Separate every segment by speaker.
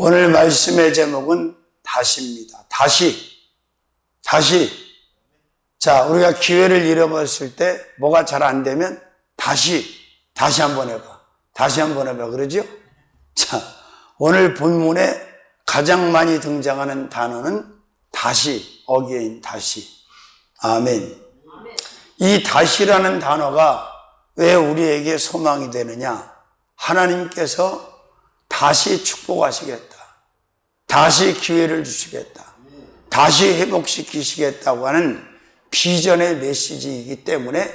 Speaker 1: 오늘 말씀의 제목은 다시입니다. 다시. 자, 우리가 기회를 잃어버렸을 때 뭐가 잘 안 되면 다시 한번 해봐. 그러죠? 자, 오늘 본문에 가장 많이 등장하는 단어는 다시, 어게인, 다시. 아멘. 이 다시라는 단어가 왜 우리에게 소망이 되느냐? 하나님께서 다시 축복하시겠다. 다시 기회를 주시겠다. 다시 회복시키시겠다고 하는 비전의 메시지이기 때문에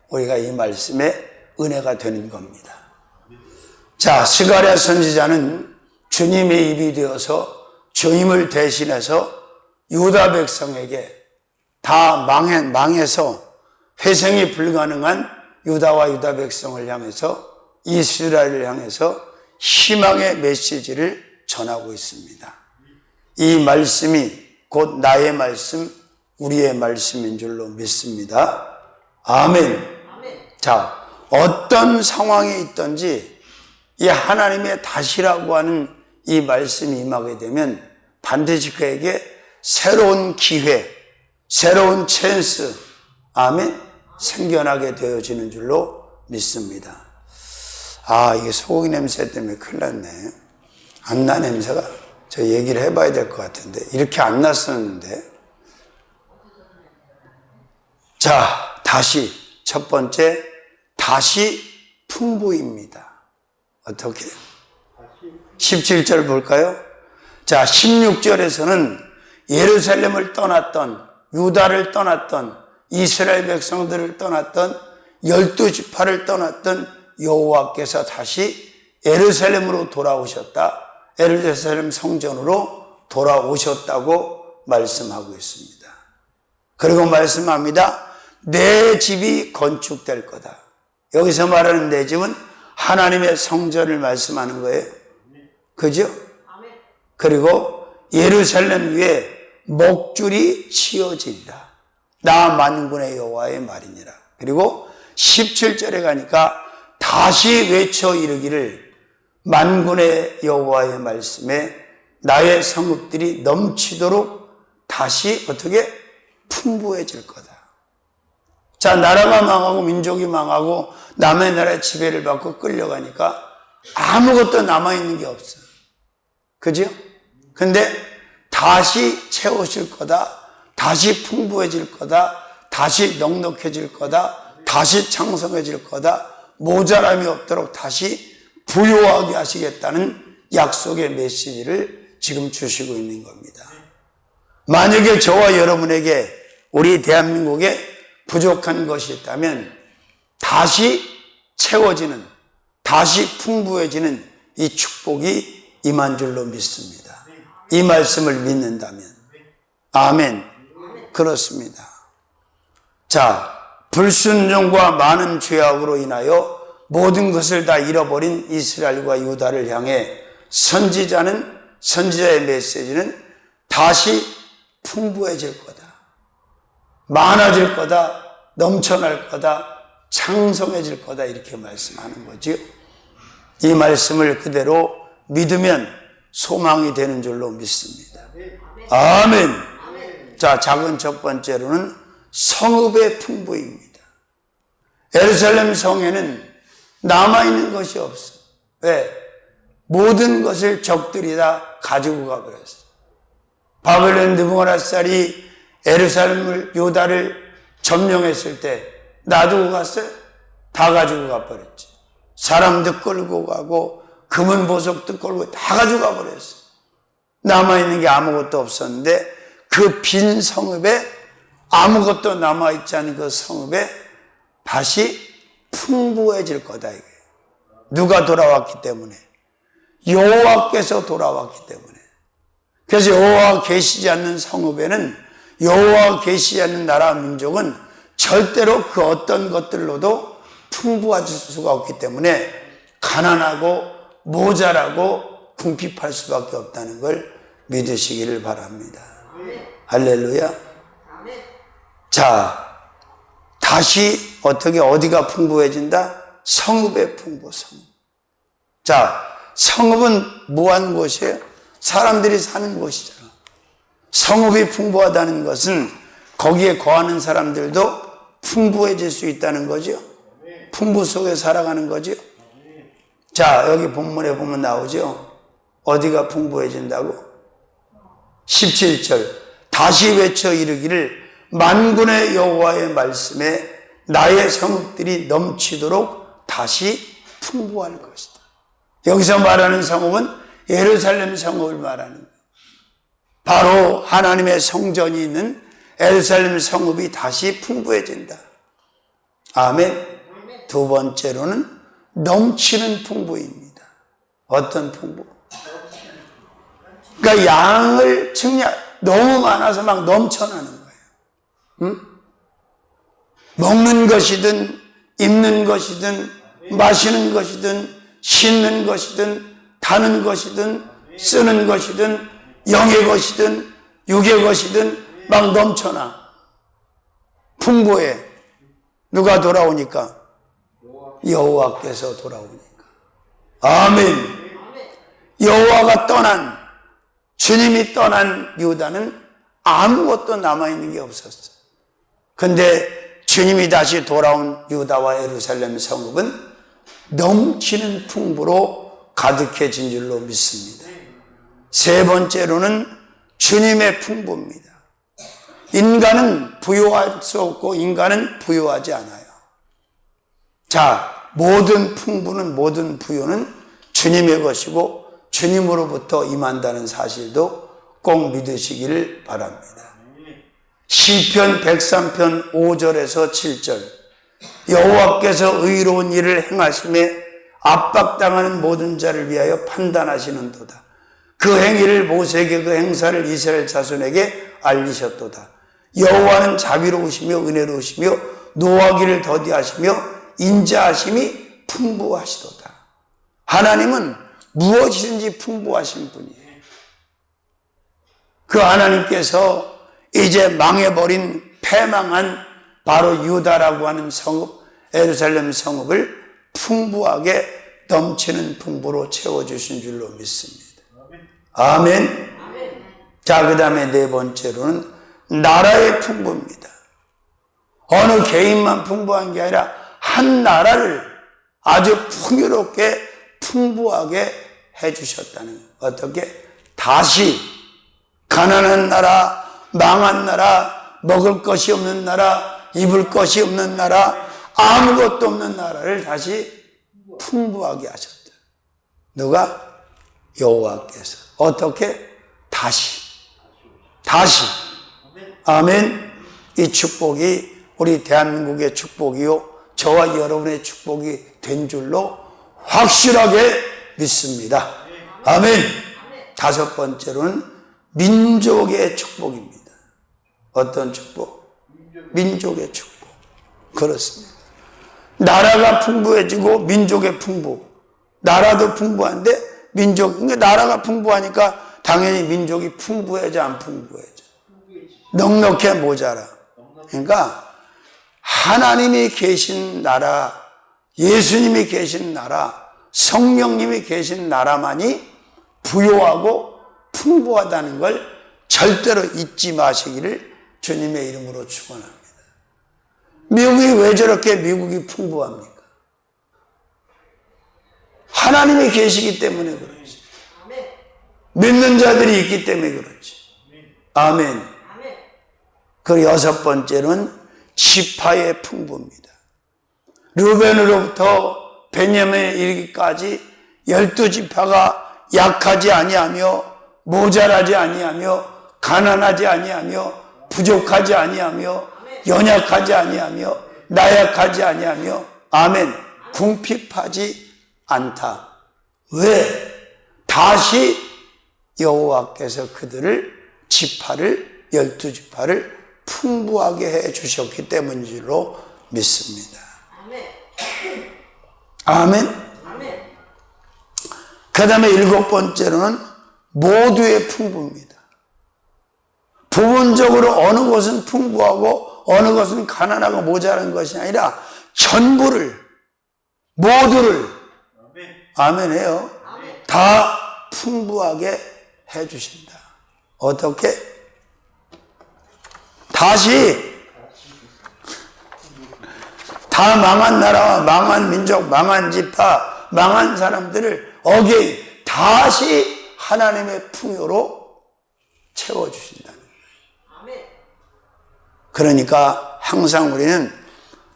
Speaker 1: 우리가 이 말씀에 은혜가 되는 겁니다. 자, 스가랴 선지자는 주님의 입이 되어서 주님을 대신해서 유다 백성에게 다 망해서 회생이 불가능한 유다와 유다 백성을 향해서 이스라엘을 향해서 희망의 메시지를 전하고 있습니다. 이 말씀이 곧 나의 말씀, 우리의 말씀인 줄로 믿습니다. 아멘. 자, 어떤 상황에 있든지 이 하나님의 다시라고 하는 이 말씀이 임하게 되면 반드시 그에게 새로운 기회, 새로운 찬스, 아멘, 생겨나게 되어지는 줄로 믿습니다. 아, 이게 소고기 냄새 때문에 큰일 났네. 안 나 냄새가. 저 얘기를 해봐야 될 것 같은데. 이렇게 안 났었는데. 자, 다시. 첫 번째, 다시 풍부입니다. 어떻게? 17절 볼까요? 자, 16절에서는 예루살렘을 떠났던, 유다를 떠났던, 이스라엘 백성들을 떠났던, 12지파를 떠났던 여호와께서 다시 예루살렘으로 돌아오셨다. 예루살렘 성전으로 돌아오셨다고 말씀하고 있습니다. 그리고 말씀합니다. 내 집이 건축될 거다. 여기서 말하는 내 집은 하나님의 성전을 말씀하는 거예요. 그죠? 그리고 예루살렘 위에 목줄이 치어지리라. 나 만군의 여호와의 말이니라. 그리고 17절에 가니까 다시 외쳐 이르기를 만군의 여호와의 말씀에 나의 성읍들이 넘치도록 다시 어떻게 풍부해질 거다. 자, 나라가 망하고 민족이 망하고 남의 나라의 지배를 받고 끌려가니까 아무것도 남아있는 게 없어. 그죠? 근데 다시 채워질 거다. 다시 풍부해질 거다. 다시 넉넉해질 거다. 다시 창성해질 거다. 모자람이 없도록 다시 부유하게 하시겠다는 약속의 메시지를 지금 주시고 있는 겁니다. 만약에 저와 여러분에게 우리 대한민국에 부족한 것이 있다면 다시 채워지는, 다시 풍부해지는 이 축복이 임한 줄로 믿습니다. 이 말씀을 믿는다면. 아멘. 그렇습니다. 자, 불순종과 많은 죄악으로 인하여 모든 것을 다 잃어버린 이스라엘과 유다를 향해 선지자의 메시지는 다시 풍부해질 거다. 많아질 거다. 넘쳐날 거다. 창성해질 거다. 이렇게 말씀하는 거죠. 이 말씀을 그대로 믿으면 소망이 되는 줄로 믿습니다. 아멘. 자, 작은 첫 번째로는 성읍의 풍부입니다. 예루살렘 성에는 남아있는 것이 없어. 왜? 모든 것을 적들이 다 가지고 가버렸어. 바벨론 느부갓네살이 예루살렘을, 유다를 점령했을 때 놔두고 갔어요? 다 가지고 가버렸지. 사람도 끌고 가고 금은 보석도 끌고 다 가지고 가버렸어. 남아있는 게 아무것도 없었는데 그 빈 성읍에, 아무것도 남아있지 않은 그 성읍에 다시 풍부해질 거다 이거예요. 누가 돌아왔기 때문에? 여호와께서 돌아왔기 때문에. 그래서 여호와가 계시지 않는 성읍에는, 여호와가 계시지 않는 나라 민족은 절대로 그 어떤 것들로도 풍부해질 수가 없기 때문에 가난하고 모자라고 궁핍할 수밖에 없다는 걸 믿으시기를 바랍니다. 할렐루야. 자, 다시 어디가 풍부해진다? 성읍의 풍부, 성읍. 자, 성읍은 뭐한 곳이에요? 사람들이 사는 곳이잖아. 성읍이 풍부하다는 것은 거기에 거하는 사람들도 풍부해질 수 있다는 거죠. 풍부 속에 살아가는 거죠. 자, 여기 본문에 보면 나오죠. 어디가 풍부해진다고? 17절. 다시 외쳐 이르기를 만군의 여호와의 말씀에 나의 성읍들이 넘치도록 다시 풍부할 것이다. 여기서 말하는 성읍은 예루살렘 성읍을 말하는 거예요. 바로 하나님의 성전이 있는 예루살렘 성읍이 다시 풍부해진다. 아멘. 두 번째로는 넘치는 풍부입니다. 어떤 풍부? 그러니까 양을 너무 많아서 막 넘쳐나는 거예요. 응? 먹는 것이든 입는 것이든 마시는 것이든 씻는 것이든 타는 것이든 쓰는 것이든 영의 것이든 육의 것이든 막 넘쳐나. 풍부해. 누가 돌아오니까? 여호와께서 돌아오니까. 아멘. 여호와가 떠난, 주님이 떠난 유다는 아무것도 남아있는 게 없었어. 근데 주님이 다시 돌아온 유다와 예루살렘 성읍은 넘치는 풍부로 가득해진 줄로 믿습니다. 세 번째로는 주님의 풍부입니다. 인간은 부유할 수 없고 인간은 부유하지 않아요. 자, 모든 풍부는, 모든 부유는 주님의 것이고 주님으로부터 임한다는 사실도 꼭 믿으시기를 바랍니다. 시편 103편 5절에서 7절. 여호와께서 의로운 일을 행하심에 압박당하는 모든 자를 위하여 판단하시는도다. 그 행위를 모세에게, 그 행사를 이스라엘 자손에게 알리셨도다. 여호와는 자비로우시며 은혜로우시며 노하기를 더디하시며 인자하심이 풍부하시도다. 하나님은 무엇이든지 풍부하신 분이에요. 그 하나님께서 이제 망해버린 패망한 바로 유다라고 하는 성읍, 예루살렘 성읍을 풍부하게 넘치는 풍부로 채워주신 줄로 믿습니다. 아멘. 자, 그 다음에 네 번째로는 나라의 풍부입니다. 어느 개인만 풍부한 게 아니라 한 나라를 아주 풍요롭게 풍부하게 해주셨다는 거예요. 어떻게? 다시 가난한 나라, 망한 나라, 먹을 것이 없는 나라, 입을 것이 없는 나라, 아무것도 없는 나라를 다시 풍부하게 하셨다. 누가? 여호와께서. 어떻게? 다시. 아멘. 이 축복이 우리 대한민국의 축복이요, 저와 여러분의 축복이 된 줄로 확실하게 믿습니다. 아멘. 다섯 번째로는 민족의 축복입니다. 어떤 축복? 민족의 축복. 그렇습니다. 나라가 풍부해지고 민족의 풍부. 나라도 풍부한데 민족, 그러니까 나라가 풍부하니까 당연히 민족이 풍부해져, 안 풍부해져? 넉넉해, 모자라. 그러니까 하나님이 계신 나라, 예수님이 계신 나라, 성령님이 계신 나라만이 부요하고 풍부하다는 걸 절대로 잊지 마시기를 주님의 이름으로 축원합니다. 미국이 왜 저렇게 미국이 풍부합니까? 하나님이 계시기 때문에 그렇지. 믿는 자들이 있기 때문에 그렇지. 아멘. 그 여섯 번째는 지파의 풍부입니다. 르벤으로부터 베냐민에 이르기까지 12지파가 약하지 아니하며 모자라지 아니하며 가난하지 아니하며 부족하지 아니하며 연약하지 아니하며 나약하지 아니하며 아멘, 궁핍하지 않다. 왜? 다시 여호와께서 그들을 지파를 12지파를 풍부하게 해 주셨기 때문인 줄로 믿습니다. 아멘. 그 다음에 일곱 번째로는 모두의 풍부입니다. 부분적으로 어느 것은 풍부하고 어느 것은 가난하고 모자란 것이 아니라 전부를, 모두를, 아멘 해요. 다 풍부하게 해주신다. 어떻게? 다시 다 망한 나라와 망한 민족, 망한 지파, 망한 사람들을 어게인 다시 하나님의 풍요로 채워주신다는 거예요. 그러니까 항상 우리는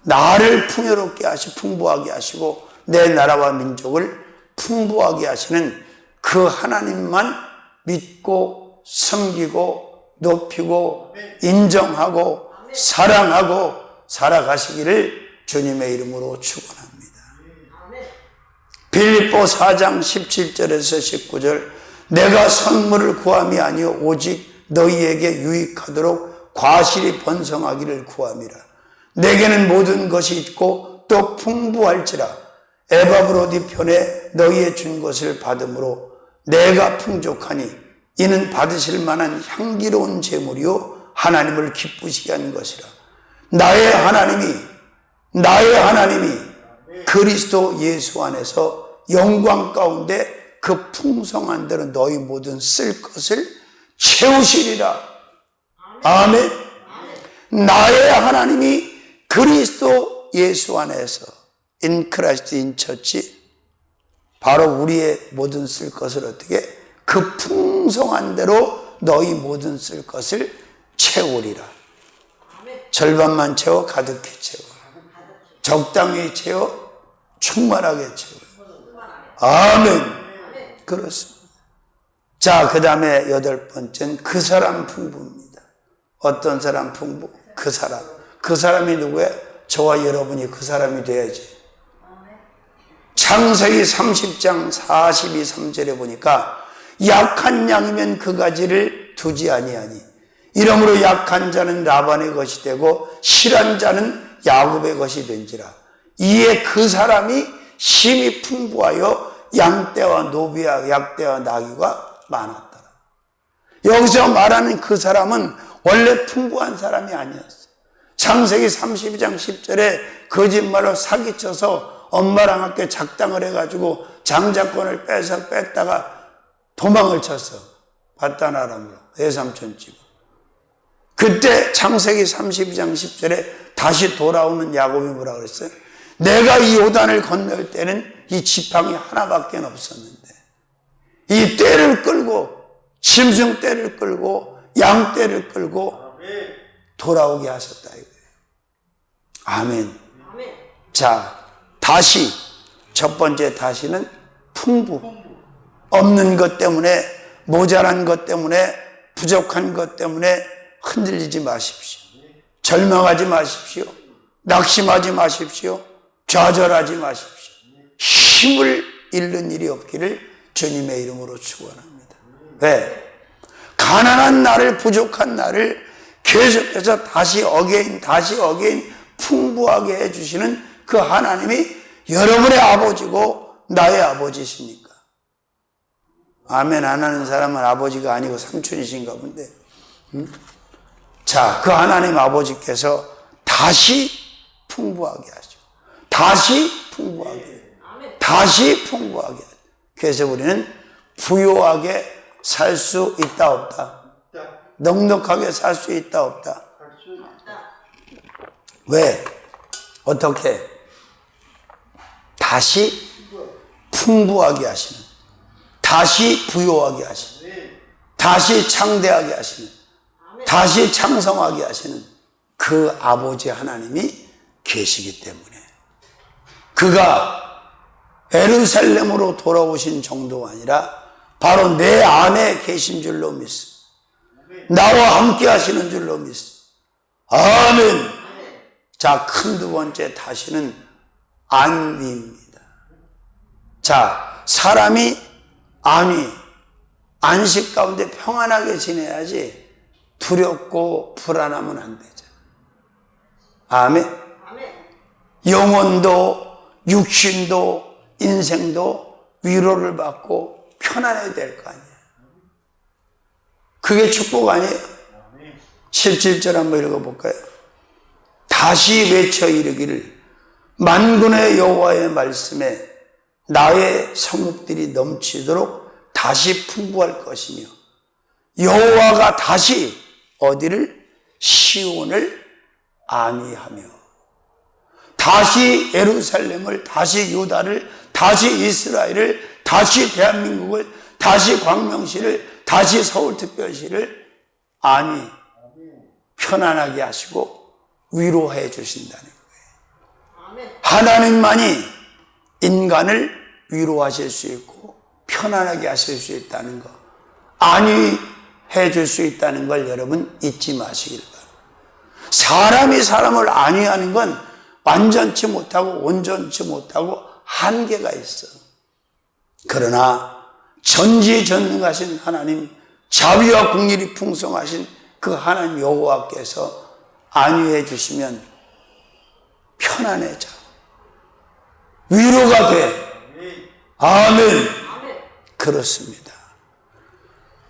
Speaker 1: 나를 풍요롭게 풍부하게 하시고 내 나라와 민족을 풍부하게 하시는 그 하나님만 믿고 섬기고 높이고 인정하고 사랑하고 살아가시기를 주님의 이름으로 축원합니다. 빌립보 4장 17절에서 19절 내가 선물을 구함이 아니요 오직 너희에게 유익하도록 과실이 번성하기를 구함이라. 내게는 모든 것이 있고 또 풍부할지라. 에바브로디편에 너희의 준 것을 받음으로 내가 풍족하니 이는 받으실 만한 향기로운 제물이요 하나님을 기쁘시게 하는 것이라. 나의 하나님이 그리스도 예수 안에서 영광 가운데 그 풍성한 대로 너희 모든 쓸 것을 채우시리라. 아멘. 나의 하나님이 그리스도 예수 안에서 in Christ in Church 바로 우리의 모든 쓸 것을 어떻게 그 풍성한 대로 너희 모든 쓸 것을 채우리라. 절반만 채워 가득히 채워 적당히 채워 충만하게 채워. 아멘. 그렇습니다. 자, 그 다음에 8번째는 그 사람 풍부입니다. 어떤 사람 풍부? 그 사람. 그 사람이 누구예요? 저와 여러분이 그 사람이 돼야지. 창세기 30장 42, 3절에 보니까 약한 양이면 그 가지를 두지 아니하니 이러므로 약한 자는 라반의 것이 되고 실한 자는 야곱의 것이 된지라. 이에 그 사람이 심히 풍부하여 양떼와 노비와 약떼와 나귀가 많았더라. 여기서 말하는 그 사람은 원래 풍부한 사람이 아니었어요. 창세기 32장 10절에 거짓말로 사기쳐서 엄마랑 함께 작당을 해가지고 장자권을 뺐다가 도망을 쳤어. 바다나람으로 외삼촌 집으로. 그때 창세기 32장 10절에 다시 돌아오는 야곱이 뭐라 그랬어요? 내가 이 요단을 건널 때는 이 지팡이 하나밖에 없었는데 이 떼를 끌고 짐승 떼를 끌고 양 떼를 끌고 돌아오게 하셨다 이거예요. 아멘. 자, 다시 첫 번째 다시는 풍부. 없는 것 때문에 모자란 것 때문에 부족한 것 때문에 흔들리지 마십시오. 절망하지 마십시오. 낙심하지 마십시오. 좌절하지 마십시오. 힘을 잃는 일이 없기를 주님의 이름으로 축원합니다. 왜? 가난한 나를 부족한 나를 계속해서 다시 어게인 풍부하게 해주시는 그 하나님이 여러분의 아버지고 나의 아버지시니까. 아멘 안 하는 사람은 아버지가 아니고 삼촌이신가 본데. 자, 그 하나님 아버지께서 다시 풍부하게 하죠. 다시 풍부하게. 다시 풍부하게. 그래서 우리는 부유하게 살 수 있다 없다? 넉넉하게 살 수 있다 없다? 왜? 어떻게? 다시 풍부하게 하시는, 다시 부유하게 하시는, 다시 창대하게 하시는, 다시 창성하게 하시는 그 아버지 하나님이 계시기 때문에 그가 예루살렘으로 돌아오신 정도가 아니라 바로 내 안에 계신 줄로 믿습니다. 나와 함께 하시는 줄로 믿습니다. 아멘. 자, 큰 두 번째 다시는 안위입니다. 자, 사람이 안식 가운데 평안하게 지내야지 두렵고 불안하면 안 되죠. 아멘. 영혼도 육신도 인생도 위로를 받고 편안해야 될 거 아니에요. 그게 축복 아니에요? 17절 한번 읽어볼까요? 다시 외쳐 이르기를 만군의 여호와의 말씀에 나의 성읍들이 넘치도록 다시 풍부할 것이며 여호와가 다시 어디를? 시온을 안위하며 다시 예루살렘을, 다시 유다를, 다시 이스라엘을, 다시 대한민국을, 다시 광명시를, 다시 서울특별시를 안위, 편안하게 하시고 위로해 주신다는 거예요. 하나님만이 인간을 위로하실 수 있고 편안하게 하실 수 있다는 거, 안위해 줄 수 있다는 걸 여러분 잊지 마시길 바랍니다. 사람이 사람을 안위하는 건 완전치 못하고 온전치 못하고 한계가 있어. 그러나 전지전능하신 하나님, 자비와 긍휼이 풍성하신 그 하나님 여호와께서 안위해 주시면 편안해져, 위로가 돼. 아멘. 그렇습니다.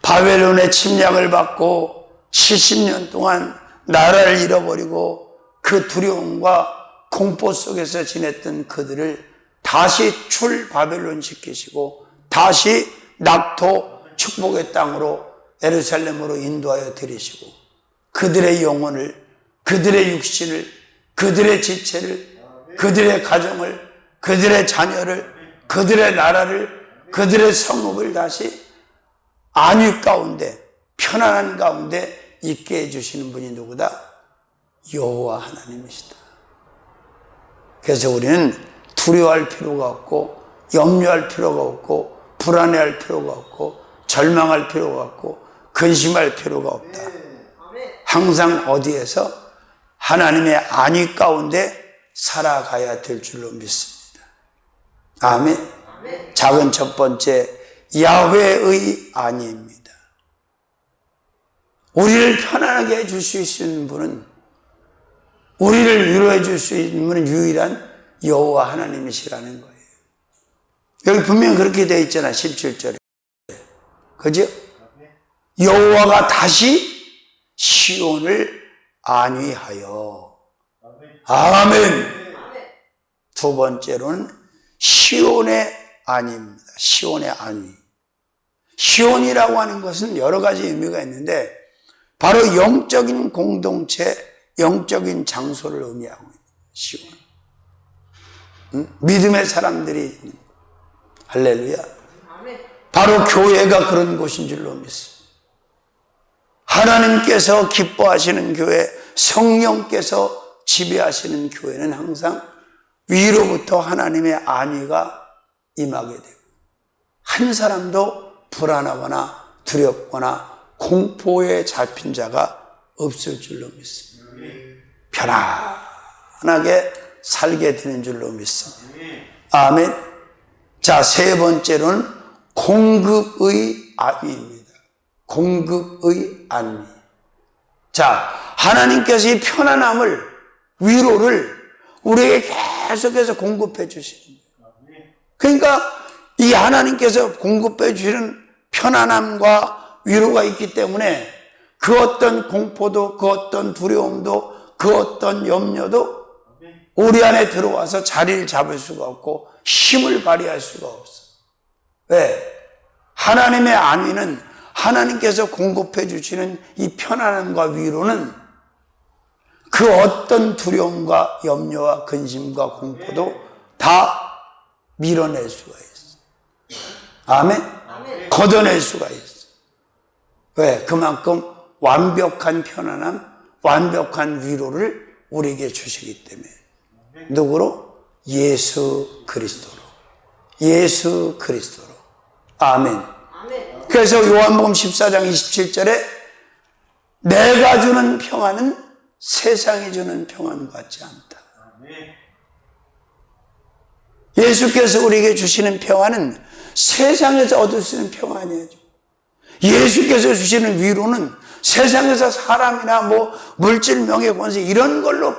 Speaker 1: 바벨론의 침략을 받고 70년 동안 나라를 잃어버리고 그 두려움과 공포 속에서 지냈던 그들을 다시 출 바벨론 시키시고 다시 낙토 축복의 땅으로 예루살렘으로 인도하여 들이시고 그들의 영혼을, 그들의 육신을, 그들의 지체를, 그들의 가정을, 그들의 자녀를, 그들의 나라를, 그들의 성읍을 다시 안위 가운데, 편안한 가운데 있게 해주시는 분이 누구다? 여호와 하나님이시다. 그래서 우리는 두려워할 필요가 없고 염려할 필요가 없고 불안해할 필요가 없고 절망할 필요가 없고 근심할 필요가 없다. 항상 어디에서? 하나님의 안위 가운데 살아가야 될 줄로 믿습니다. 아멘. 작은 첫 번째, 야훼의 안위입니다. 우리를 편안하게 해줄 수 있는 분은, 우리를 위로해 줄 수 있는 분은 유일한 여호와 하나님이시라는 거예요. 여기 분명히 그렇게 되어 있잖아, 17절에. 그죠? 여호와가 다시 시온을 안위하여. 아멘. 두 번째로는 시온의 안위입니다. 시온의 안위. 시온이라고 하는 것은 여러 가지 의미가 있는데 바로 영적인 공동체, 영적인 장소를 의미하고 있는 시온. 믿음의 사람들이 있는, 할렐루야. 바로 교회가 그런 곳인 줄로 믿습니다. 하나님께서 기뻐하시는 교회, 성령께서 지배하시는 교회는 항상 위로부터 하나님의 안위가 임하게 되고 한 사람도 불안하거나 두렵거나 공포에 잡힌 자가 없을 줄로 믿습니다. 편안하게 살게 되는 줄로 믿습니다. 아멘. 자, 세 번째로는 공급의 안위입니다. 공급의 안위. 자, 하나님께서 이 편안함을, 위로를 우리에게 계속해서 공급해 주시는 거예요. 그러니까 이 하나님께서 공급해 주시는 편안함과 위로가 있기 때문에 그 어떤 공포도, 그 어떤 두려움도, 그 어떤 염려도 우리 안에 들어와서 자리를 잡을 수가 없고 힘을 발휘할 수가 없어. 왜? 하나님의 안위는, 하나님께서 공급해 주시는 이 편안함과 위로는 그 어떤 두려움과 염려와 근심과 공포도 다 밀어낼 수가 있어. 아멘? 걷어낼 수가 있어. 왜? 그만큼 완벽한 편안함, 완벽한 위로를 우리에게 주시기 때문에. 누구로? 예수 그리스도로. 예수 그리스도로. 아멘. 그래서 요한복음 14장 27절에 내가 주는 평안은 세상이 주는 평안 같지 않다. 예수께서 우리에게 주시는 평안은 세상에서 얻을 수 있는 평안이에요. 예수께서 주시는 위로는 세상에서 사람이나 뭐 물질, 명예, 권세 이런 걸로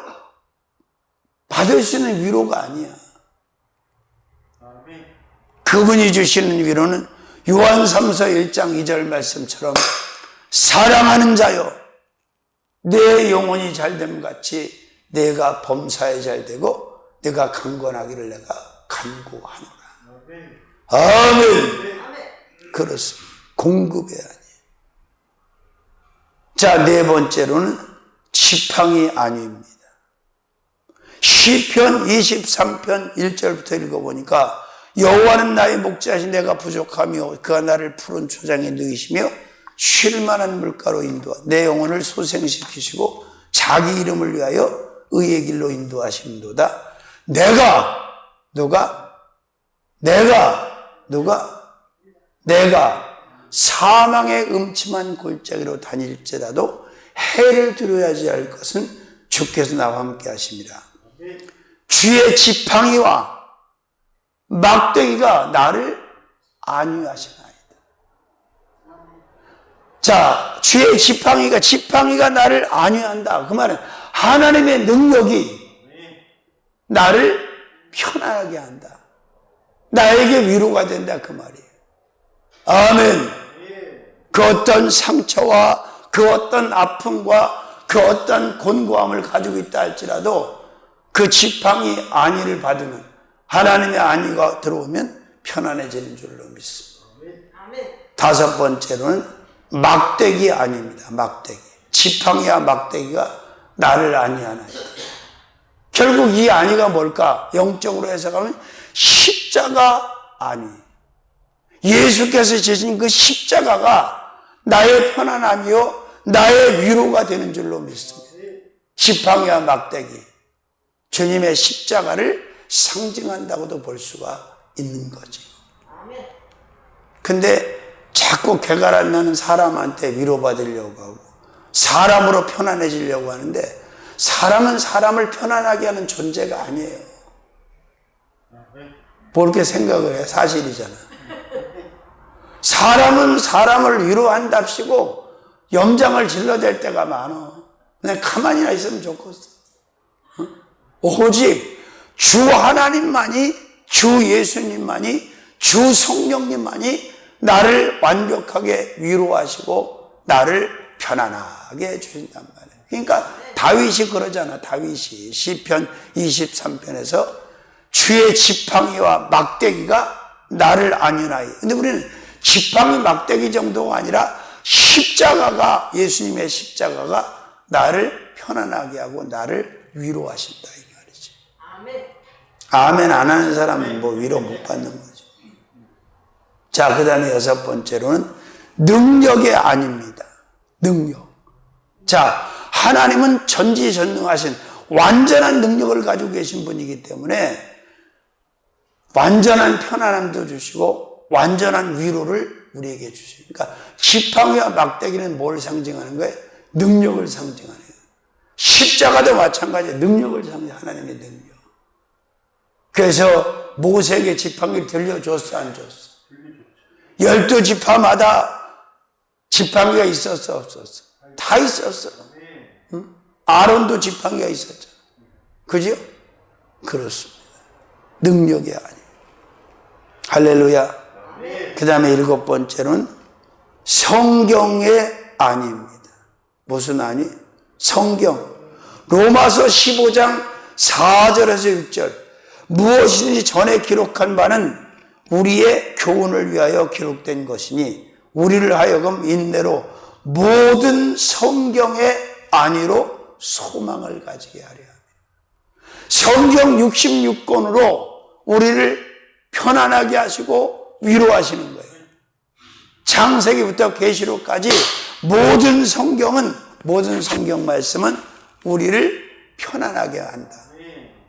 Speaker 1: 받을 수 있는 위로가 아니야. 그분이 주시는 위로는 요한 3서 1장 2절 말씀처럼 사랑하는 자여 내 영혼이 잘됨 같이 내가 범사에 잘되고 내가 강건하기를 내가 간구하노라. 아멘. 그렇습니다. 공급의 아니에요. 자, 네 번째로는 지팡이 아니입니다. 시편 23편 1절부터 읽어보니까 여호와는 나의 목자시 내가 부족하며 그가 나를 푸른 초장에 누이시며 쉴만한 물가로 인도하 내 영혼을 소생시키시고 자기 이름을 위하여 의의 길로 인도하심도다. 내가 사망의 음침한 골짜기로 다닐지라도 해를 두려워하지 할 것은 주께서 나와 함께 하심이라. 주의 지팡이와 막대기가 나를 안위하시나이다. 자, 주의 지팡이가 나를 안위한다. 그 말은 하나님의 능력이 나를 편안하게 한다. 나에게 위로가 된다. 그 말이에요. 아멘. 그 어떤 상처와 그 어떤 아픔과 그 어떤 곤고함을 가지고 있다 할지라도 그 지팡이 안위를 받으면 하나님의 안위가 들어오면 편안해지는 줄로 믿습니다. 다섯 번째로는 막대기 아닙니다. 막대기. 지팡이와 막대기가 나를 안위하나이다. 결국 이 안위가 뭘까? 영적으로 해석하면 십자가 안위. 예수께서 지신 그 십자가가 나의 편안함이요 나의 위로가 되는 줄로 믿습니다. 지팡이와 막대기, 주님의 십자가를 상징한다고도 볼 수가 있는 거죠. 근데 자꾸 개가란 나는 사람한테 위로받으려고 하고 사람으로 편안해지려고 하는데 사람은 사람을 편안하게 하는 존재가 아니에요. 뭐 이렇게 생각을 해? 사실이잖아. 사람은 사람을 위로한답시고 염장을 질러댈 때가 많아. 그냥 가만히나 있으면 좋겠어. 오직 주 하나님만이, 주 예수님만이, 주 성령님만이 나를 완벽하게 위로하시고 나를 편안하게 해주신단 말이에요. 그러니까 다윗이 그러잖아. 다윗이 시편 23편에서 주의 지팡이와 막대기가 나를 안위나이. 근데 우리는 지팡이 막대기 정도가 아니라 십자가가, 예수님의 십자가가 나를 편안하게 하고 나를 위로하신다 이 말이죠. 아멘 안 하는 사람은 뭐 위로 못 받는 거죠. 자, 그 다음에 여섯 번째로는 능력이 아닙니다. 능력. 자, 하나님은 전지전능하신 완전한 능력을 가지고 계신 분이기 때문에 완전한 편안함도 주시고 완전한 위로를 우리에게 주시고, 그러니까 지팡이와 막대기는 뭘 상징하는 거예요? 능력을 상징하는 거예요. 십자가도 마찬가지예요. 능력을 상징하는 하나님의 능력. 그래서 모세에게 지팡이를 들려줬어, 안 줬어? 12지파마다 지팡이가 있었어, 없었어? 다 있었어. 응? 아론도 지팡이가 있었잖아. 그죠? 그렇습니다. 능력이 아니에요. 할렐루야. 그 다음에 일곱 번째는 성경의 안입니다. 무슨 안이? 성경. 로마서 15장 4절에서 6절. 무엇이든지 전에 기록한 바는 우리의 교훈을 위하여 기록된 것이니 우리를 하여금 인내로 모든 성경의 안위로 소망을 가지게 하려 합니다. 성경 66권으로 우리를 편안하게 하시고 위로하시는 거예요. 창세기부터 계시록까지 모든 성경은, 모든 성경 말씀은 우리를 편안하게 한다.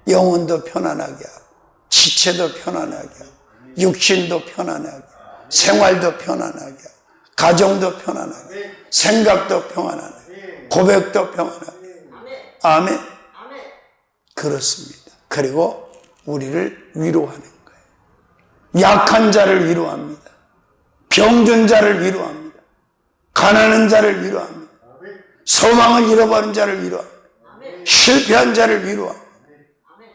Speaker 1: 영혼도 편안하게 하고 지체도 편안하게 하고 육신도 편안하게 하고 생활도 편안하게 하고 가정도 편안하게 하고 생각도 편안하게 고백도 편안하게. 아멘. 그렇습니다. 그리고 우리를 위로하는 거예요. 약한 자를 위로합니다. 병든 자를 위로합니다. 가난한 자를 위로합니다. 소망을 잃어버린 자를 위로합니다. 실패한 자를 위로합니다.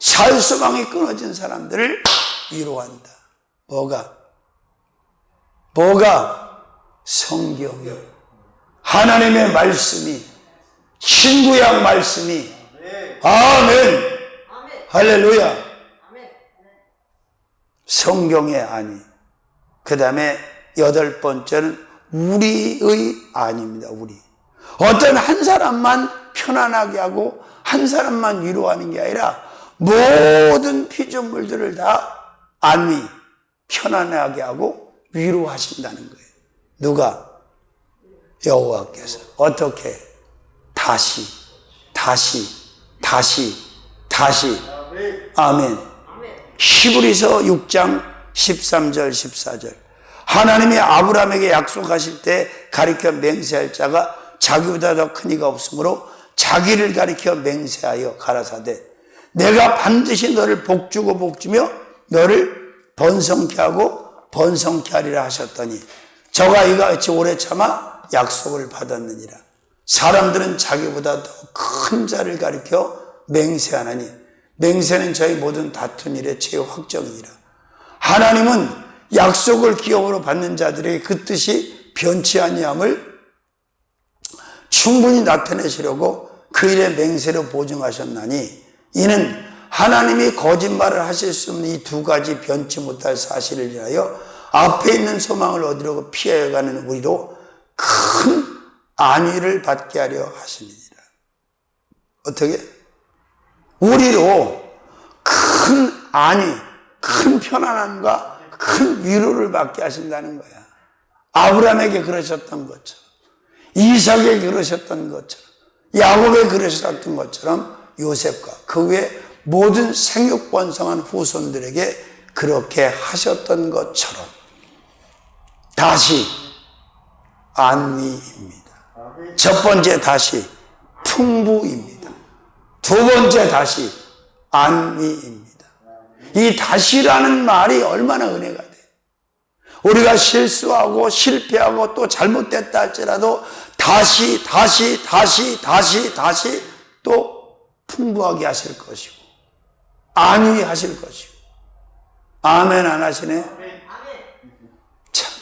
Speaker 1: 살소망이 끊어진 사람들을 위로한다. 뭐가? 성경이, 하나님의 말씀이, 신구약 말씀이. 아멘. 할렐루야. 성경의 안위. 그 다음에 여덟 번째는 우리의 안위입니다. 어떤 한 사람만 편안하게 하고 한 사람만 위로하는 게 아니라 모든 피조물들을 다 안위, 편안하게 하고 위로하신다는 거예요. 누가? 여호와께서. 어떻게? 다시. 아멘. 히브리서 6장 13절 14절. 하나님이 아브라함에게 약속하실 때 가리켜 맹세할 자가 자기보다 더 큰 이가 없으므로 자기를 가리켜 맹세하여 가라사대 내가 반드시 너를 복주고 복주며 너를 번성케 하고 번성케 하리라 하셨더니 저가 이같이 오래 참아 약속을 받았느니라. 사람들은 자기보다 더 큰 자를 가리켜 맹세하나니 맹세는 저희 모든 다툰 일의 최확정이니라. 하나님은 약속을 기업으로 받는 자들에게 그 뜻이 변치 아니함을 충분히 나타내시려고 그 일의 맹세로 보증하셨나니 이는 하나님이 거짓말을 하실 수 없는 이 두 가지 변치 못할 사실을 위하여 앞에 있는 소망을 얻으려고 피하여 가는 우리도 큰 안위를 받게 하려 하시니라. 어떻게? 우리로 큰 안위, 큰 편안함과 큰 위로를 받게 하신다는 거야. 아브라함에게 그러셨던 것처럼, 이삭에게 그러셨던 것처럼, 야곱에게 그러셨던 것처럼 요셉과 그 외 모든 생육번성한 후손들에게 그렇게 하셨던 것처럼 다시 안위입니다. 첫 번째 다시 풍부입니다. 두 번째 다시 안위입니다. 이 다시라는 말이 얼마나 은혜가 돼. 우리가 실수하고 실패하고 또 잘못됐다 할지라도 다시 또 풍부하게 하실 것이고 안위하실 것이고. 아멘 안 하시네? 참,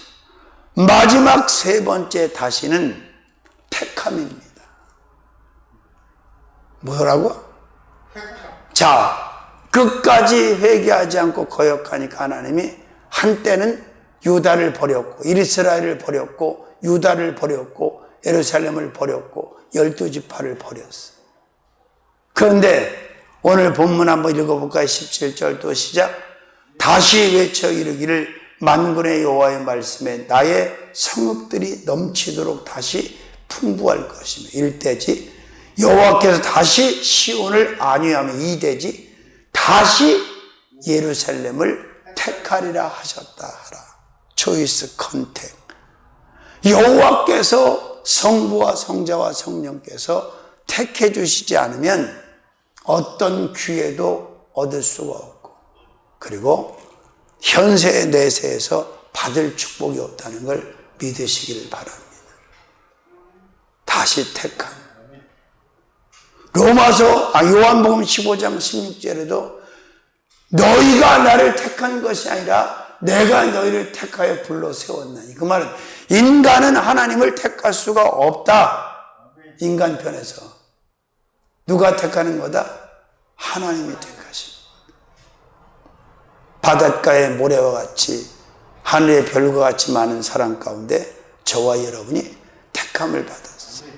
Speaker 1: 마지막 세 번째 다시는 택함입니다. 뭐라고? 자, 끝까지 회개하지 않고 거역하니까 하나님이 한때는 유다를 버렸고 이스라엘을 버렸고 유다를 버렸고 예루살렘을 버렸고 12지파를 버렸어요. 그런데 오늘 본문 한번 읽어볼까요? 17절 또 시작. 다시 외쳐 이르기를 만군의 여호와의 말씀에 나의 성읍들이 넘치도록 다시 풍부할 것이며 1대지 여호와께서 다시 시온을 안위하며 2대지 다시 예루살렘을 택하리라 하셨다 하라. 초이스 컨택. 여호와께서 성부와 성자와 성령께서 택해 주시지 않으면 어떤 기회도 얻을 수가 없고 그리고 현세의 내세에서 받을 축복이 없다는 걸 믿으시기를 바랍니다. 다시 택함. 요한복음 15장 16절에도 너희가 나를 택한 것이 아니라 내가 너희를 택하여 불러 세웠나니. 그 말은 인간은 하나님을 택할 수가 없다. 인간 편에서. 누가 택하는 거다? 하나님이 택하신 거다. 바닷가의 모래와 같이 하늘의 별과 같이 많은 사람 가운데 저와 여러분이 택함을 받았어요.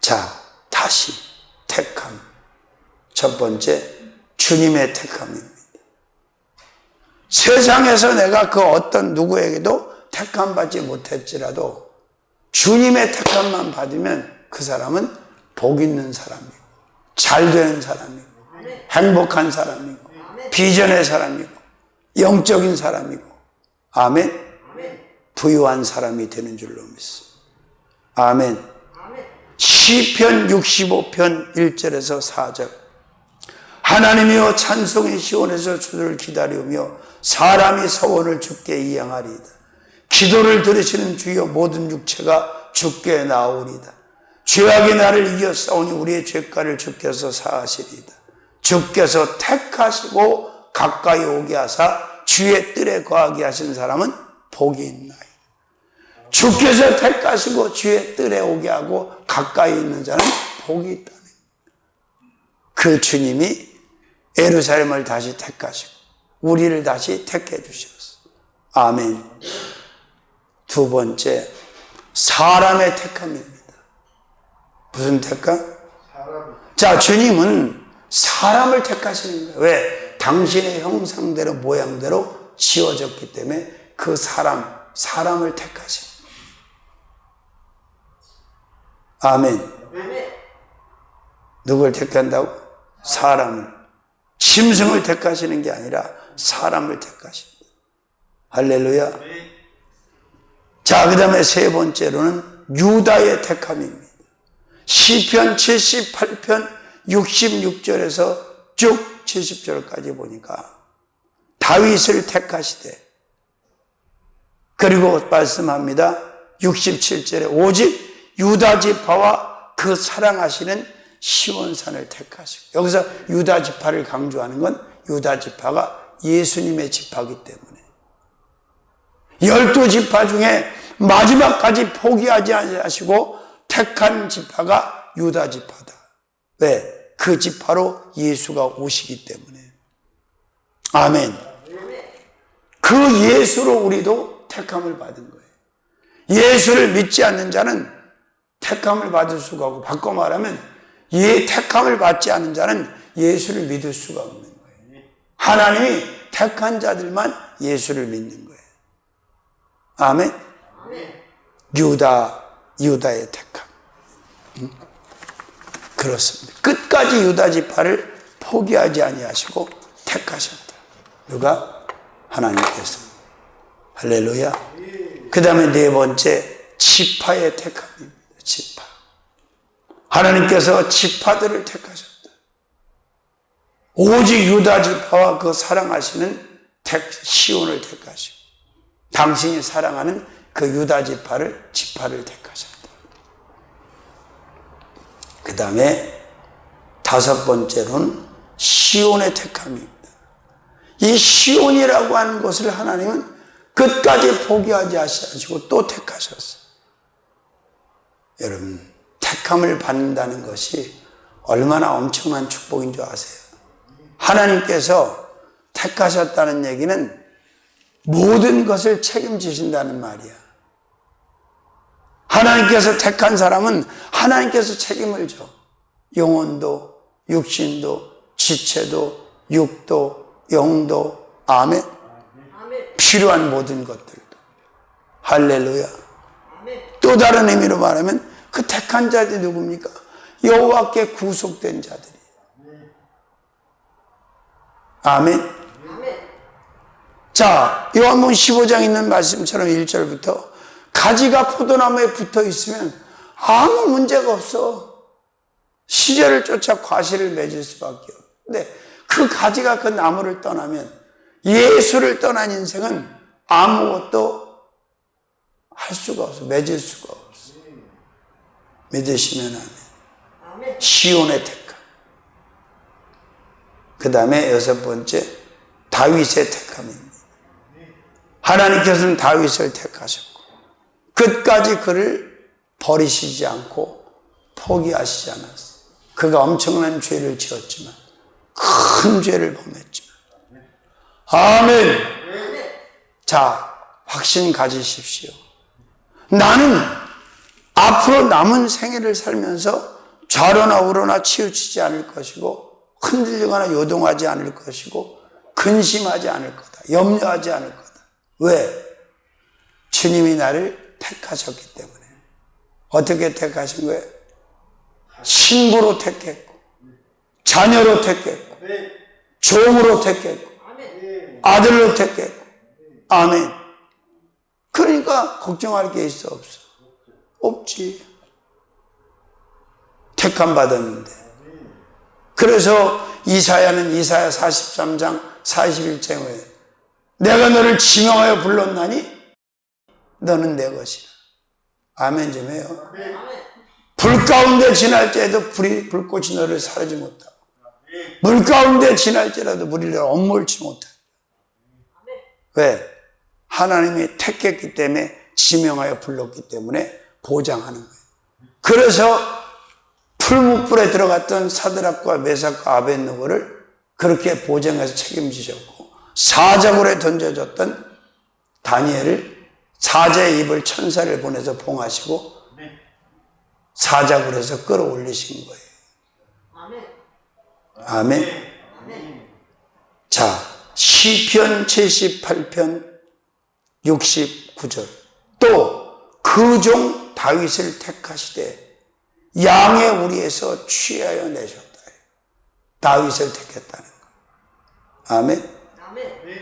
Speaker 1: 자, 다시 택함. 첫 번째, 주님의 택함입니다. 세상에서 내가 그 어떤 누구에게도 택함 받지 못했지라도 주님의 택함만 받으면 그 사람은 복 있는 사람이고 잘 되는 사람이고 행복한 사람이고 비전의 사람이고 영적인 사람이고 아멘. 부유한 사람이 되는 줄로 믿습니다. 아멘. 시편 65편 1절에서 4절. 하나님이여 찬송의 시온에서 주를 기다리며 사람이 서원을 주께 이양하리이다. 기도를 들으시는 주여 모든 육체가 주께 나오리이다. 죄악이 나를 이겨 싸우니 우리의 죄가를 주께서 사하시리이다. 주께서 택하시고 가까이 오게 하사 주의 뜰에 거하게 하신 사람은 복이 있나이다. 주께서 택하시고 주의 뜰에 오게 하고 가까이 있는 자는 복이 있다는 거예요. 그 주님이 예루살렘을 다시 택하시고 우리를 다시 택해 주셨어. 아멘. 두 번째, 사람의 택함입니다. 무슨 택함? 자, 주님은 사람을 택하시는 거예요. 왜? 당신의 형상대로 모양대로 지어졌기 때문에 그 사람을 택하시는 거예요. 아멘. 누굴 택한다고? 사람을. 짐승을 택하시는 게 아니라 사람을 택하시는 거예요. 할렐루야. 자, 그 다음에 세 번째로는 유다의 택함입니다. 시편 78편 66절에서 쭉 70절까지 보니까 다윗을 택하시되, 그리고 말씀합니다. 67절에 오직 유다 지파와 그 사랑하시는 시온산을 택하시고, 여기서 유다 지파를 강조하는 건 유다 지파가 예수님의 지파이기 때문에 12지파 중에 마지막까지 포기하지 않으시고 택한 지파가 유다 지파다. 왜? 그 지파로 예수가 오시기 때문에. 아멘. 그 예수로 우리도 택함을 받은 거예요. 예수를 믿지 않는 자는 택함을 받을 수가 없고, 바꿔 말하면 택함을 받지 않는 자는 예수를 믿을 수가 없는 거예요. 하나님이 택한 자들만 예수를 믿는 거예요. 아멘. 유다의 택함. 그렇습니다. 끝까지 유다 지파를 포기하지 아니하시고 택하셨다. 누가? 하나님께서. 할렐루야. 그 다음에 네 번째, 지파의 택함입니다. 지파. 하나님께서 지파들을 택하셨다. 오직 유다 지파와 그 사랑하시는 시온을 택하시고, 당신이 사랑하는 그 유다 지파를 택하셨다. 그 다음에 다섯 번째로는 시온의 택함입니다. 이 시온이라고 하는 것을 하나님은 끝까지 포기하지 않으시고 또 택하셨어요. 여러분, 택함을 받는다는 것이 얼마나 엄청난 축복인 줄 아세요? 하나님께서 택하셨다는 얘기는 모든 것을 책임지신다는 말이야. 하나님께서 택한 사람은 하나님께서 책임을 져. 영혼도, 육신도, 지체도, 육도, 영도, 아멘. 필요한 모든 것들도. 할렐루야. 또 다른 의미로 말하면 그 택한 자들이 누굽니까? 여호와께 구속된 자들이에요. 아멘. 자, 요한복음 15장 있는 말씀처럼 1절부터 가지가 포도나무에 붙어 있으면 아무 문제가 없어. 시절을 쫓아 과실을 맺을 수밖에 없어. 근데 그 가지가 그 나무를 떠나면, 예수를 떠난 인생은 아무것도 할 수가 없어. 맺을 수가 없어. 믿으시면 아멘. 시온의 택함. 그 다음에 여섯 번째, 다윗의 택함입니다. 하나님께서는 다윗을 택하셨고 끝까지 그를 버리시지 않고 포기하시지 않았어요. 그가 엄청난 죄를 지었지만, 큰 죄를 범했지만. 아멘. 자, 확신 가지십시오. 나는 앞으로 남은 생애를 살면서 좌로나 우로나 치우치지 않을 것이고, 흔들리거나 요동하지 않을 것이고, 근심하지 않을 거다. 염려하지 않을 거다. 왜? 주님이 나를 택하셨기 때문에. 어떻게 택하신 거예요? 신부로 택했고, 자녀로 택했고, 종으로 택했고, 아들로 택했고. 아멘. 그러니까 걱정할 게 있어, 없어? 없지. 택함 받았는데. 그래서 이사야는 이사야 43장 41절에 내가 너를 지명하여 불렀나니 너는 내 것이라. 아멘 좀 해요. 불 가운데 지날지라도 불꽃이 너를 사르지 못하고, 물 가운데 지날지라도 물이 너를 엄몰치 못하고. 왜? 하나님이 택했기 때문에, 지명하여 불렀기 때문에 보장하는 거예요. 그래서 풀무불에 들어갔던 사드락과 메삭과 아벳느고를 그렇게 보장해서 책임지셨고, 사자굴에 던져졌던 다니엘을 사자의 입을 천사를 보내서 봉하시고, 사자굴 에서 끌어올리신 거예요. 아멘. 자, 시편 78편 69절. 또 그 종 다윗을 택하시되 양의 우리에서 취하여 내셨다. 다윗을 택했다는 거. 아멘.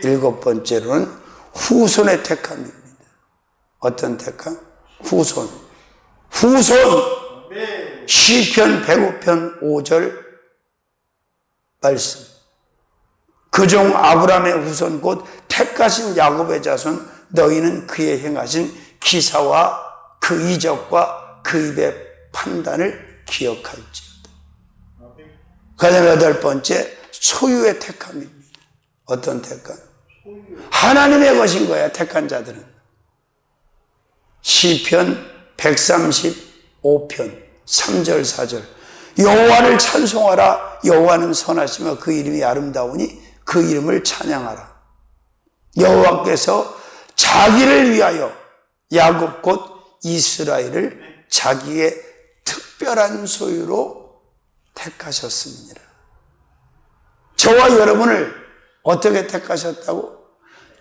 Speaker 1: 일곱 번째로는 후손의 택함입니다. 어떤 택함? 후손. 시편 105편 5절 말씀. 그 종 아브라함의 후손 곧 택하신 야곱의 자손 너희는 그의 행하신 기사와 그 이적과 그 입의 판단을 기억할지어다. 그다음에 여덟 번째 소유의 택함입니다. 어떤 택함? 하나님의 것인 거야, 택한 자들은. 시편 135편 3절 4절. 여호와를 찬송하라. 여호와는 선하시며 그 이름이 아름다우니 그 이름을 찬양하라. 여호와께서 자기를 위하여 야곱 곧 이스라엘을 자기의 특별한 소유로 택하셨습니다. 저와 여러분을 어떻게 택하셨다고?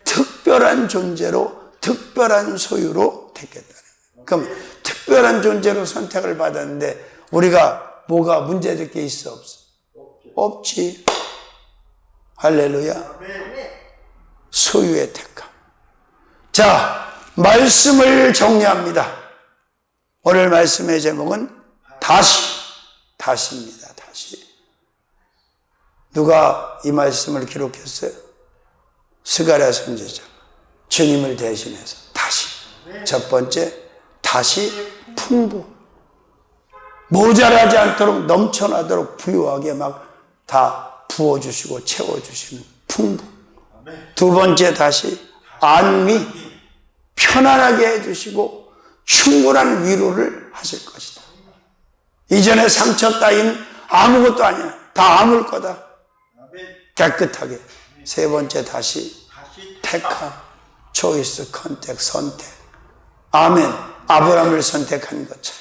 Speaker 1: 특별한 존재로, 특별한 소유로 택했다는 거예요. 그럼 특별한 존재로 선택을 받았는데 우리가 뭐가 문제될 게 있어, 없어? 없지. 할렐루야. 소유의 택함. 자, 말씀을 정리합니다. 오늘 말씀의 제목은 다시입니다. 다시. 누가 이 말씀을 기록했어요? 스가랴 선지자. 주님을 대신해서 다시. 첫 번째, 다시 풍부. 모자라지 않도록 넘쳐나도록 부유하게 막 다 부어주시고 채워주시는 풍부. 두 번째, 다시 안위. 편안하게 해주시고 충분한 위로를 하실 것이다. 이전에 상처 따윈 아무것도 아니야. 다 아물 거다. 깨끗하게. 세 번째, 다시 택함. 초이스, 컨택, 선택. 아멘. 아브라함을 선택한 것처럼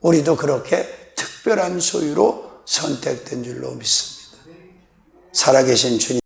Speaker 1: 우리도 그렇게 특별한 소유로 선택된 줄로 믿습니다. 살아계신 주님.